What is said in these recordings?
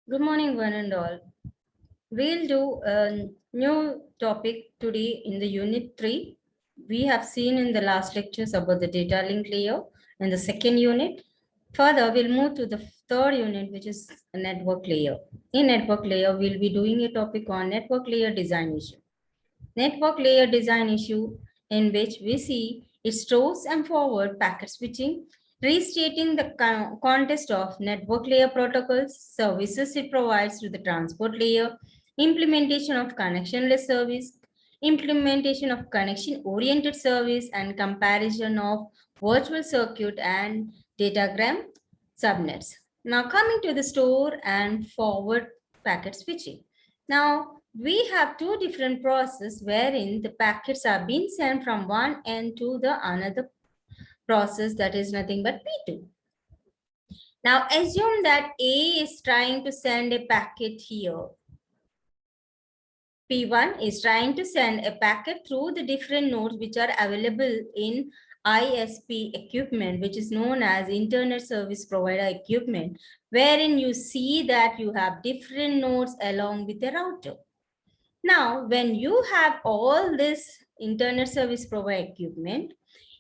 Good morning, one and all. We'll do a new topic today in the unit 3. We have seen in the last lectures about the data link layer in the second unit. Further, we'll move to the third unit, which is a network layer. In network layer, we'll be doing a topic on network layer design issue. Network layer design issue in which we see it stores and forward packet switching, restating the context of network layer protocols, services it provides to the transport layer, implementation of connectionless service, implementation of connection-oriented service, and comparison of virtual circuit and datagram subnets. Now coming to the store and forward packet switching. Now we have two different processes wherein the packets are being sent from one end to the another process, that is nothing but P2. Now assume that A is trying to send a packet here. P1 is trying to send a packet through the different nodes which are available in ISP equipment, which is known as Internet Service Provider equipment, wherein you see that you have different nodes along with the router. Now, when you have all this internet service provider equipment,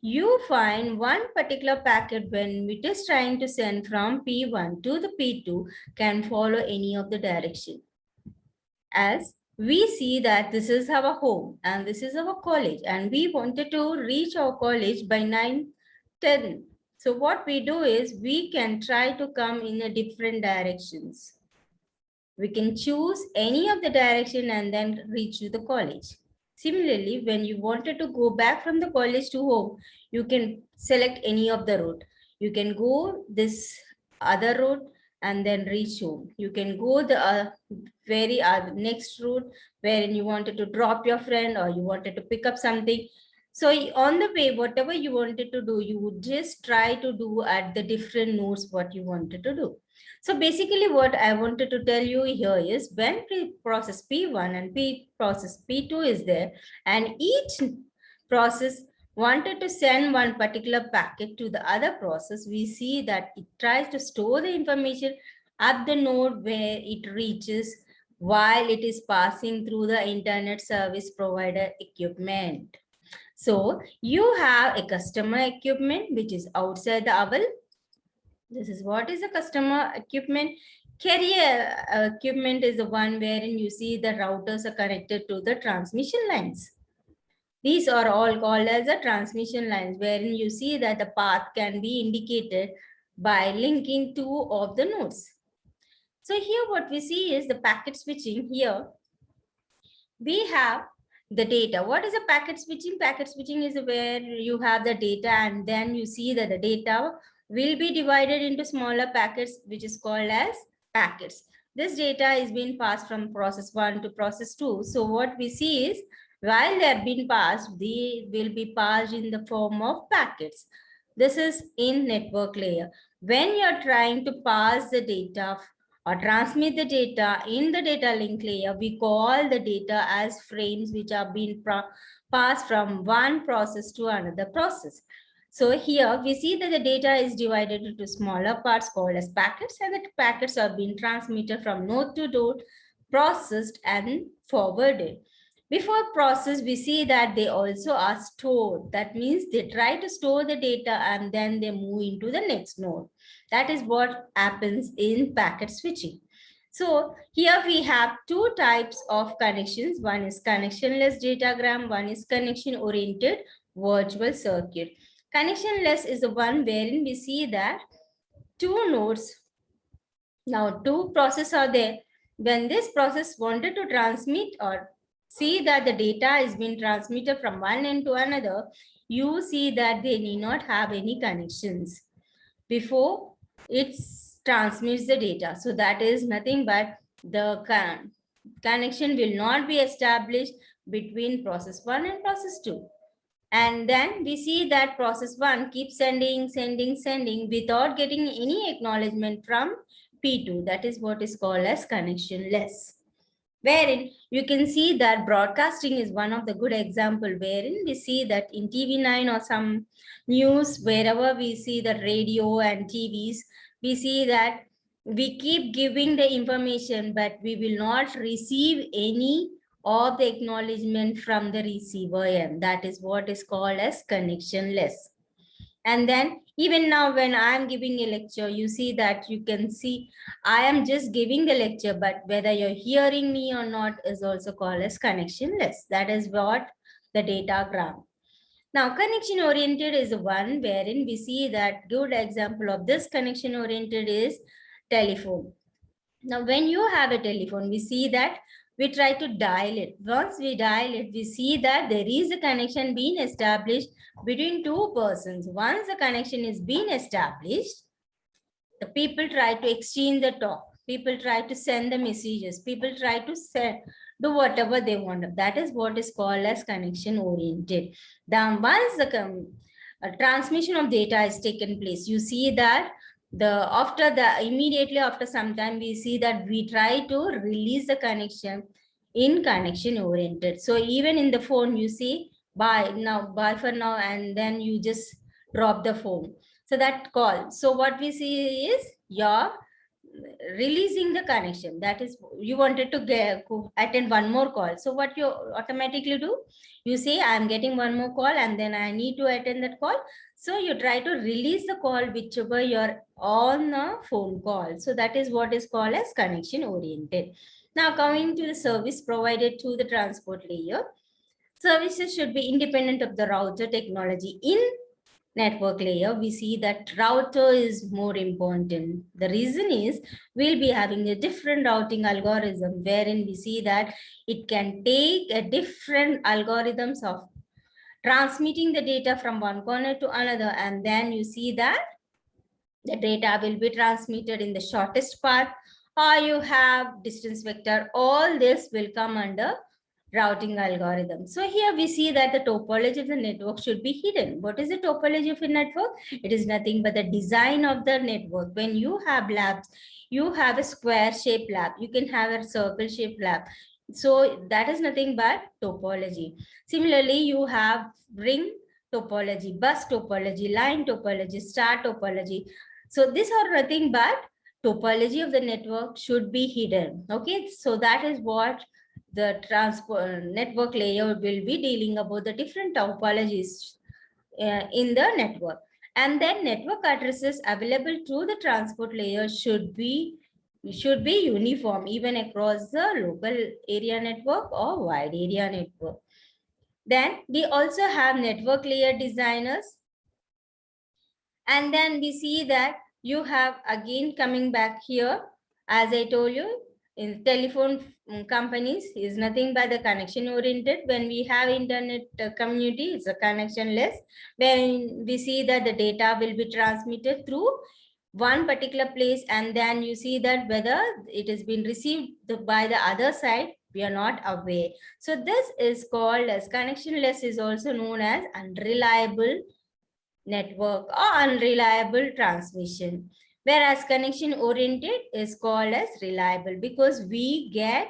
you find one particular packet when it is trying to send from P1 to the P2 can follow any of the direction. As we see that this is our home and this is our college and we wanted to reach our college by 9:10. So what we do is we can try to come in a different directions. We can choose any of the direction and then reach to the college. Similarly, when you wanted to go back from the college to home, you can select any of the route. You can go this other route and then reach home. You can go the very next route wherein you wanted to drop your friend or you wanted to pick up something. So on the way, whatever you wanted to do, you would just try to do at the different nodes what you wanted to do. So basically what I wanted to tell you here is when process P1 and process P2 is there and each process wanted to send one particular packet to the other process, we see that it tries to store the information at the node where it reaches while it is passing through the internet service provider equipment. So you have a customer equipment which is outside the owl. This is what is a customer equipment. Carrier equipment is the one wherein you see the routers are connected to the transmission lines. These are all called as the transmission lines, wherein you see that the path can be indicated by linking two of the nodes. So here what we see is the packet switching. Here we have the data. What is a packet switching? Packet switching is where you have the data and then you see that the data will be divided into smaller packets, which is called as packets. This data is being passed from process 1 to process 2. So what we see is while they are being passed, they will be passed in the form of packets. This is in network layer. When you're trying to pass the data or transmit the data in the data link layer, we call the data as frames which are being passed from one process to another process. So here we see that the data is divided into smaller parts called as packets, and the packets are being transmitted from node to node, processed and forwarded. Before process, we see that they also are stored. That means they try to store the data and then they move into the next node. That is what happens in packet switching. So here we have two types of connections. One is connectionless datagram, one is connection-oriented virtual circuit. Connectionless is the one wherein we see that two nodes, now two processes are there. When this process wanted to transmit or see that the data is being transmitted from one end to another, you see that they need not have any connections before it transmits the data. So that is nothing but the connection will not be established between process 1 and process 2. And then we see that process 1 keeps sending without getting any acknowledgement from P2. That is what is called as connectionless. Wherein you can see that broadcasting is one of the good example wherein we see that in TV9 or some news, wherever we see the radio and TVs, we see that we keep giving the information, but we will not receive any of the acknowledgement from the receiver end. That is what is called as connectionless. And then even now when I am giving a lecture, you see that you can see I am just giving the lecture, but whether you're hearing me or not is also called as connectionless. That is what the datagram. Now, connection oriented is the one wherein we see that good example of this connection oriented is telephone. Now, when you have a telephone, we see that we try to dial it. Once we dial it, we see that there is a connection being established between two persons. Once the connection is being established, the people try to exchange the talk. People try to send the messages. People try to do whatever they want. That is what is called as connection oriented. Then once the transmission of data is taken place, you see that immediately after some time, we see that we try to release the connection in connection oriented. So even in the phone, you see, bye for now, and then you just drop the phone. So that call. So what we see is you're releasing the connection. That is, you wanted to attend one more call. So what you automatically do, you say, I'm getting one more call and then I need to attend that call. So you try to release the call whichever you're on a phone call. So that is what is called as connection oriented. Now coming to the service provided to the transport layer. Services should be independent of the router technology. In network layer, we see that router is more important. The reason is we'll be having a different routing algorithm wherein we see that it can take a different algorithms of transmitting the data from one corner to another, and then you see that the data will be transmitted in the shortest path, or you have distance vector. All this will come under routing algorithm. So here we see that the topology of the network should be hidden. What is the topology of a network? It is nothing but the design of the network. When you have labs, you have a square shaped lab, you can have a circle shaped lab. So that is nothing but topology. Similarly, you have ring topology, bus topology, line topology, star topology. So these are nothing but topology of the network should be hidden. Okay, so that is what the transport network layer will be dealing about the different topologies in the network. And then network addresses available through the transport layer should be uniform even across the local area network or wide area network. Then we also have network layer designers. And then we see that you have again coming back here, as I told you, in telephone companies is nothing but the connection oriented. When we have internet community, it's a connectionless. When we see that the data will be transmitted through one particular place, and then you see that whether it has been received by the other side, we are not aware. So this is called as connectionless, is also known as unreliable network or unreliable transmission, whereas connection oriented is called as reliable because we get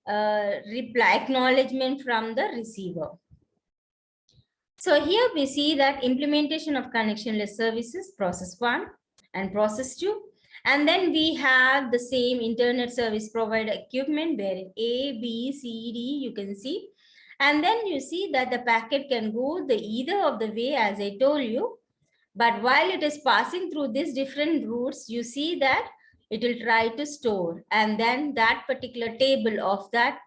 reply acknowledgement from the receiver. So here we see that implementation of connectionless services, process 1 and process 2. And then we have the same internet service provider equipment wherein A, B, C, D, you can see. And then you see that the packet can go the either of the way, as I told you. But while it is passing through these different routes, you see that it will try to store. And then that particular table of that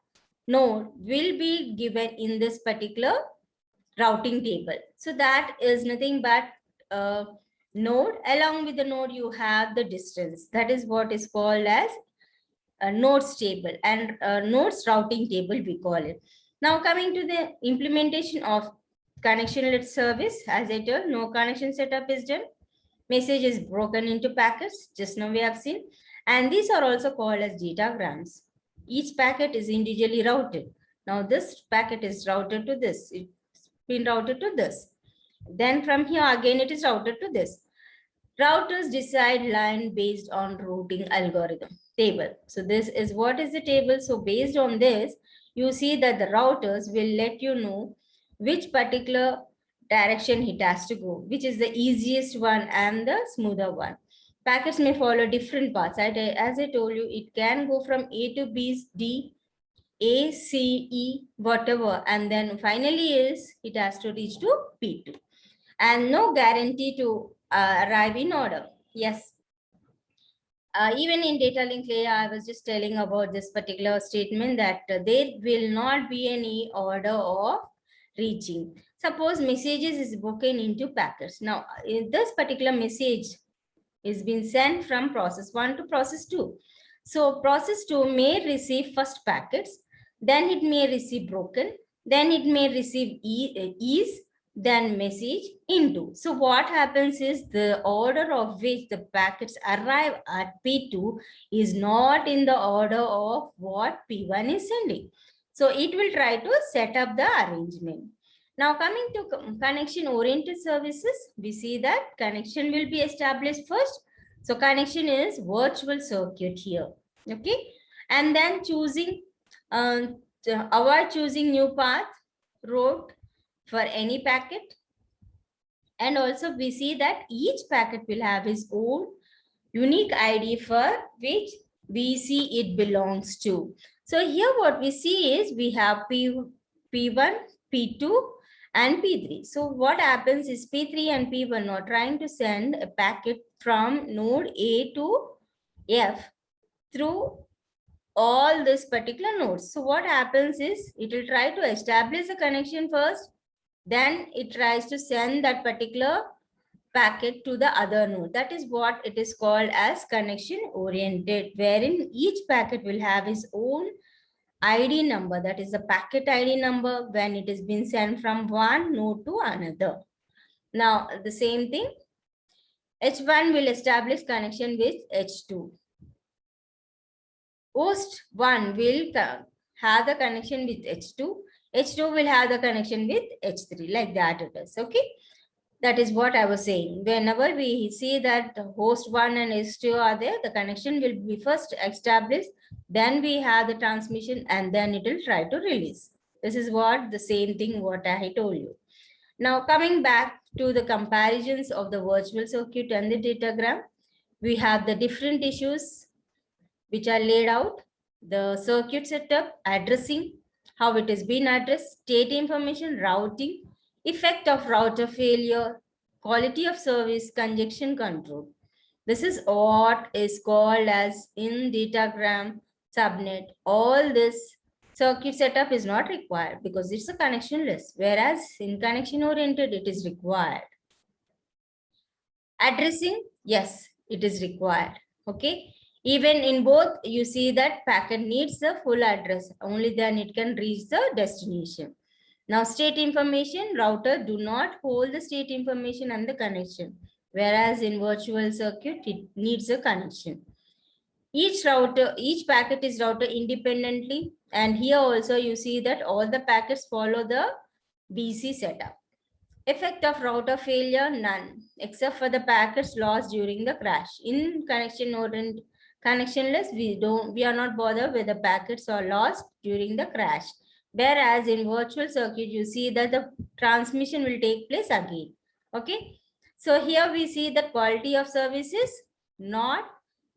node will be given in this particular routing table. So that is nothing but node. Along with the node, you have the distance. That is what is called as a nodes table, and nodes routing table we call it. Now coming to the implementation of connectionless service, as I told, no connection setup is done. Message is broken into packets, just now we have seen. And these are also called as datagrams. Each packet is individually routed. Now this packet is routed to this. It's been routed to this. Then from here again it is routed to this. Routers decide line based on routing algorithm table. So this is what is the table. So based on this, you see that the routers will let you know which particular direction it has to go, which is the easiest one and the smoother one. packets may follow different paths. As I told you, it can go from A to B, D, A, C, E, whatever, and then finally it has to reach to P2. And no guarantee to arrive in order. Yes. Even in data link layer, I was just telling about this particular statement that there will not be any order of reaching. Suppose messages is broken into packets. Now, in this particular message is being sent from process 1 to process 2. So process 2 may receive first packets, then it may receive broken, then it may receive ease, then message into. So what happens is the order of which the packets arrive at P2 is not in the order of what P1 is sending. So it will try to set up the arrangement. Now coming to connection oriented services, we see that connection will be established first. So connection is virtual circuit here. Okay. And then choosing, avoid choosing new path, route for any packet. And also we see that each packet will have its own unique ID for which we see it belongs to. So here what we see is we have P1, P2 and P3. So what happens is P3 and P1 are trying to send a packet from node A to F through all this particular nodes. So what happens is it will try to establish a connection first, then it tries to send that particular packet to the other node. That is what it is called as connection oriented, wherein each packet will have its own ID number, that is the packet ID number when it is being sent from one node to another. Now the same thing, H1 will establish connection with H2. Host 1 will have the connection with H2. H2 will have the connection with H3, like that it is. Okay. That is what I was saying. Whenever we see that host 1 and H2 are there, the connection will be first established, then we have the transmission, and then it will try to release. This is what the same thing what I told you. Now coming back to the comparisons of the virtual circuit and the datagram, we have the different issues which are laid out, the circuit setup, addressing, how it has been addressed, state information, routing, effect of router failure, quality of service, congestion control. This is what is called as in datagram subnet. All this circuit setup is not required because it's a connectionless, whereas in connection oriented, it is required. Addressing, yes, it is required. Okay. Even in both, you see that packet needs the full address. Only then it can reach the destination. Now, state information, router do not hold the state information and the connection. Whereas in virtual circuit, it needs a connection. Each packet is routed independently. And here also you see that all the packets follow the BC setup. Effect of router failure, none, except for the packets lost during the crash. In connection oriented, connectionless, we are not bothered whether packets are lost during the crash. Whereas in virtual circuit, you see that the transmission will take place again. Okay. So here we see the quality of service is not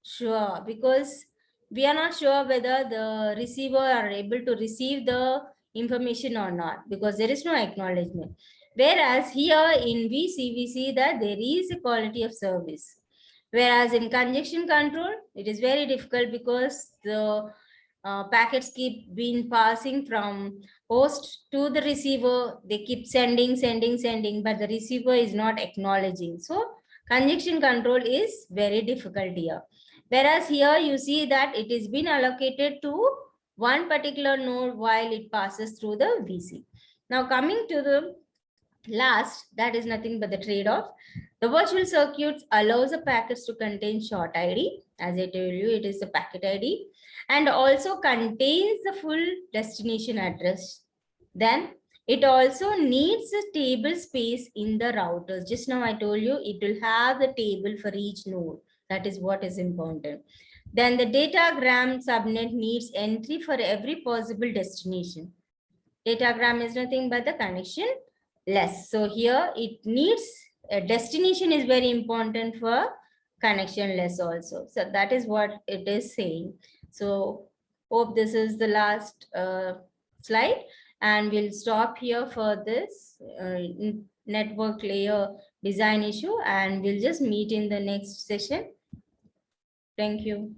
sure because we are not sure whether the receiver are able to receive the information or not because there is no acknowledgement. Whereas here in VC, we see that there is a quality of service. Whereas in congestion control, it is very difficult because the packets keep being passing from host to the receiver. They keep sending, but the receiver is not acknowledging. So congestion control is very difficult here. Whereas here you see that it is been allocated to one particular node while it passes through the VC. Now coming to the last, that is nothing but the trade-off. The virtual circuits allows the packets to contain short ID. As I told you, it is the packet ID and also contains the full destination address. Then it also needs a table space in the routers. Just now I told you it will have the table for each node. That is what is important. Then the datagram subnet needs entry for every possible destination. Datagram is nothing but the connection less. So here it needs a destination is very important for connectionless also. So that is what it is saying. So hope this is the last slide, and we'll stop here for this network layer design issue, and we'll just meet in the next session. Thank you.